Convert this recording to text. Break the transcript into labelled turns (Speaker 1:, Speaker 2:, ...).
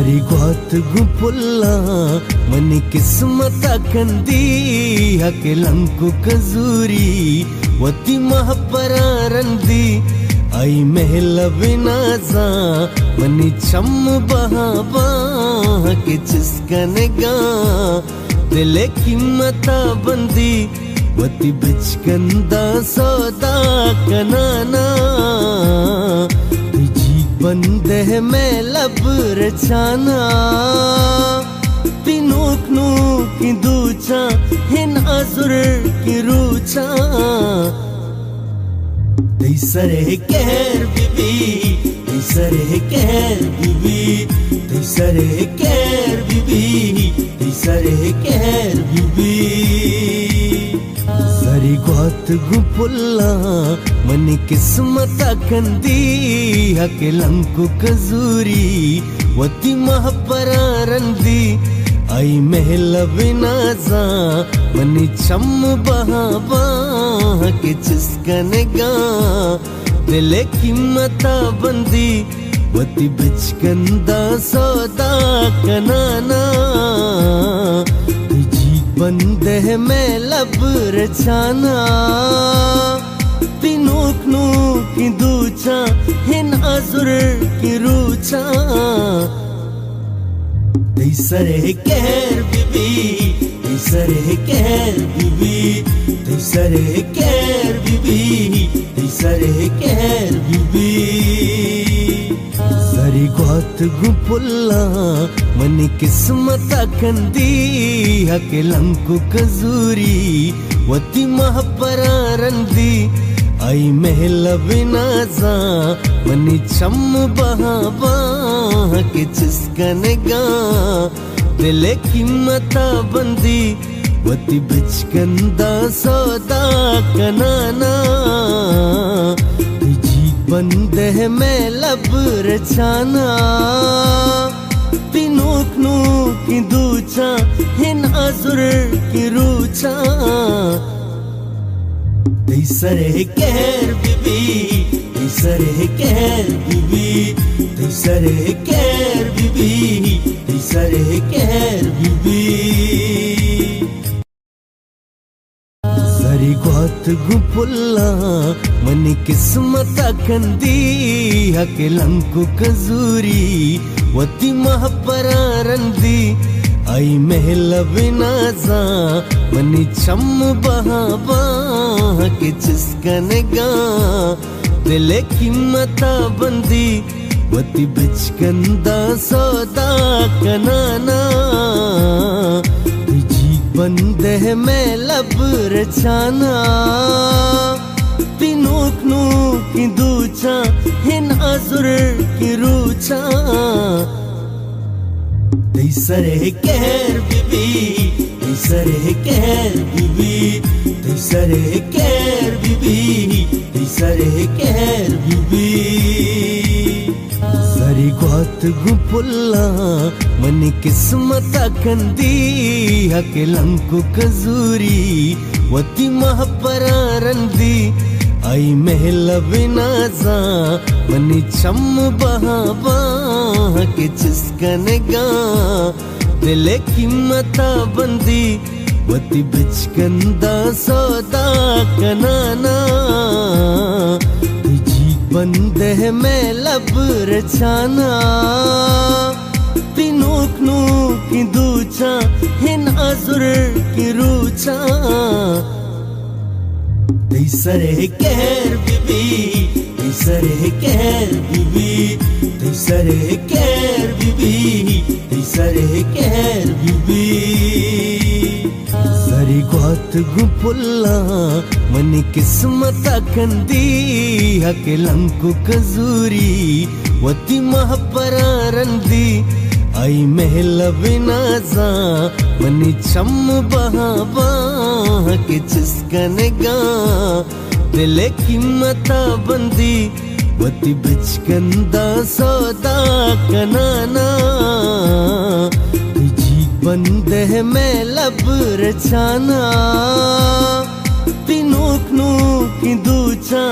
Speaker 1: गोत गुपुल्ला मनी किस्मत कंदी हके लंकु कजूरी वती महपरारंदी आई महल बिनाजा मनी चम बहाबा हके चिस्कनगा दिले कीमता बंदी वती बिचकंदा सौदा कनाना बंदे है मैं लब रचाना तीनों की दूचा हिन आजुर की रूचा सरे कहर बीबी सरे कहर बीबी सरे कहर बीबी सरे कहर बीबी सरी गोत गुपुल्ला मनी किस्मत कंदी हके लंकु कजूरी वती महपरारंदी आई महल बिनाजा मनी चम बहाबा हके चिस्कनगा दिले कीमता बंदी वती बिचकंदा सौदा कनाना बंदे है मैं लब रचाना तीनों की दूचा हिन आजुर की रूचा सरे कहर बीबी सरे कहर बीबी सरे कहर बीबी सरे कहर बीबी सरी गोत गुपुल्ला मनी किस्मत कंदी हके लंकु कजूरी वती महपरारंदी आई महल बिनाजा मनी चम बहाबा हके चिस्कनगा दिले कीमता बंदी वती बिचकंदा सौदा कनाना बंदे है मैं लब रचाना तीनों की दूचा हिन आजुर की रूचा सरे कहर बीबी सरे कहर बीबी सरे कहर बीबी सरे कहर बीबी सरी गोत गुपुल्ला मनी किस्मत कंदी हके लंकु कजूरी वती महपरारंदी आई महल बिनाजा मनी चम बहाबा हके चिस्कनगा दिले कीमता बंदी वती बिचकंदा सौदा कनाना बंदे है मैं लब रचाना तीनों की दूचा हिन आजुर की रूचा सरे कहर बीबी सरे कहर बीबी सरे कहर बीबी सरे कहर बीबी सरी गोत गुपुल्ला मनी किस्मत कंदी हके लंकु कजूरी वती महपरारंदी आई महल बिनाजा मनी चम बहाबा हके चिस्कनगा दिले कीमता बंदी वती बिचकंदा सौदा कनाना बंदे है मैं लब रचाना तीनों की दूचा हिन आजुर की रूचा सरे कहर बीबी सरे कहर बीबी सरे कहर बीबी सरे कहर बीबी सरी गोत गुपुल्ला मनी किस्मत कंदी हके लंकु कजूरी वती महपरारंदी आई महल बिनाजा मनी चम बहाबा हके चिस्कनगा दिले कीमता बंदी वती बिचकंदा सौदा कनाना बंदे है मैं लब रचाना तीनों की दूचा